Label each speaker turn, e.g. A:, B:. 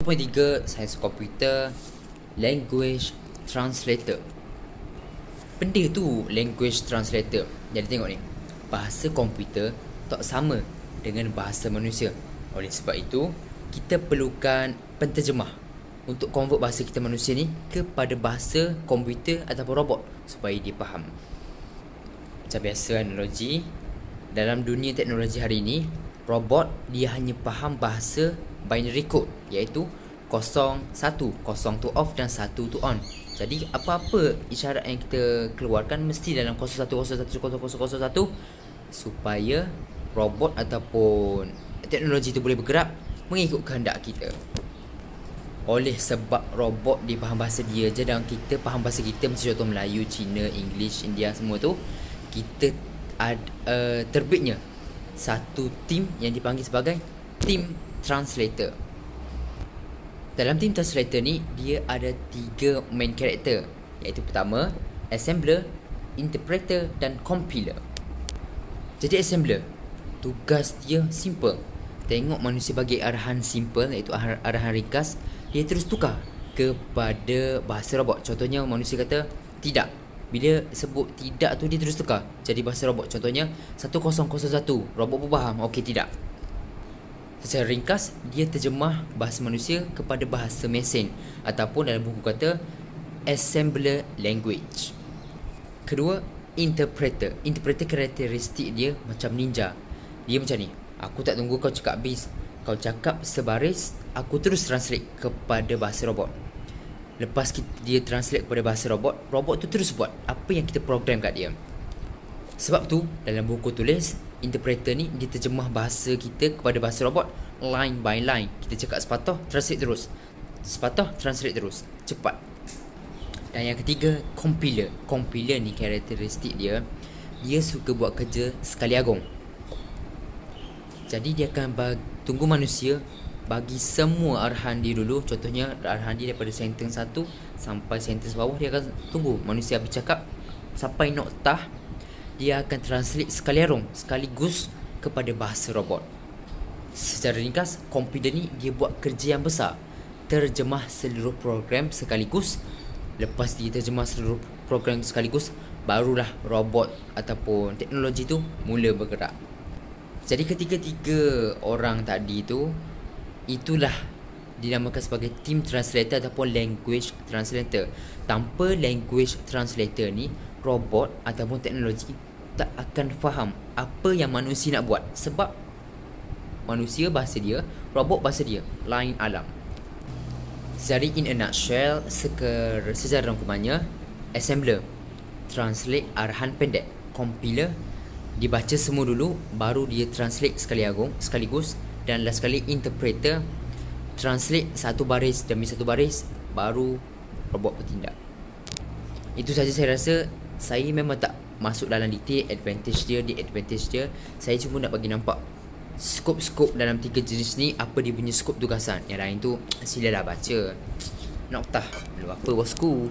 A: 3 Sains Komputer Language Translator. Benda tu language translator. Jadi tengok ni, bahasa komputer tak sama dengan bahasa manusia. Oleh sebab itu, kita perlukan penterjemah untuk convert bahasa kita manusia ni kepada bahasa komputer ataupun robot supaya dia faham. Macam biasa analogi, dalam dunia teknologi hari ini, robot dia hanya faham bahasa binary code, iaitu 0, 1, 0 tu off dan 1 tu on. Jadi apa-apa isyarat yang kita keluarkan mesti dalam 0101 0001 supaya robot ataupun teknologi tu boleh bergerak mengikut kehendak kita. Oleh sebab robot dia faham bahasa dia je dan kita faham bahasa kita, macam contoh Melayu, Cina, English, India, semua tu, kita terbitnya satu tim yang dipanggil sebagai team translator. Dalam team translator ni, dia ada 3 main karakter, iaitu pertama, assembler, interpreter dan compiler. Jadi assembler, tugas dia simple. Tengok manusia bagi arahan simple, iaitu arahan ringkas, dia terus tukar kepada bahasa robot. Contohnya manusia kata tidak, bila sebut tidak tu dia terus tukar jadi bahasa robot. Contohnya 1001, robot pun faham, okey tidak. Secara ringkas, dia terjemah bahasa manusia kepada bahasa mesin ataupun dalam buku kata assembler language. Kedua, interpreter. Interpreter karakteristik dia macam ninja. Dia macam ni, aku tak tunggu kau cakap habis, kau cakap sebaris, aku terus translate kepada bahasa robot. Lepas dia translate kepada bahasa robot, robot tu terus buat apa yang kita program kat dia. Sebab tu dalam buku tulis, interpreter ni dia terjemah bahasa kita kepada bahasa robot line by line. Kita cakap sepatah, translate terus, sepatah, translate terus, cepat. Dan yang ketiga, compiler. Compiler ni karakteristik dia, dia suka buat kerja sekali agung. Jadi dia akan tunggu manusia bagi semua arahan dia dulu. Contohnya arahan dia daripada sentence 1 sampai sentence bawah, dia akan tunggu manusia habis cakap sampai noktah. Dia akan translate sekaligus kepada bahasa robot. Secara ringkas, komputer ni dia buat kerja yang besar, terjemah seluruh program sekaligus. Lepas dia terjemah seluruh program sekaligus, barulah robot ataupun teknologi tu mula bergerak. Jadi ketiga-tiga orang tadi tu, itulah dinamakan sebagai team translator ataupun language translator. Tanpa language translator ni, robot ataupun teknologi tak akan faham apa yang manusia nak buat. Sebab manusia bahasa dia, robot bahasa dia, lain alam. Jadi in a nutshell, secara rangkumannya, assembler translate arahan pendek, compiler dibaca semua dulu, baru dia translate sekaligus, dan last sekali interpreter translate satu baris demi satu baris, baru robot bertindak. Itu saja saya rasa. Saya memang tak masuk dalam detail advantage dia. Saya cuma nak bagi nampak skop dalam 3 jenis ni, apa dia punya skop tugasan. Yang lain tu silalah baca. Noktah belum apa bosku.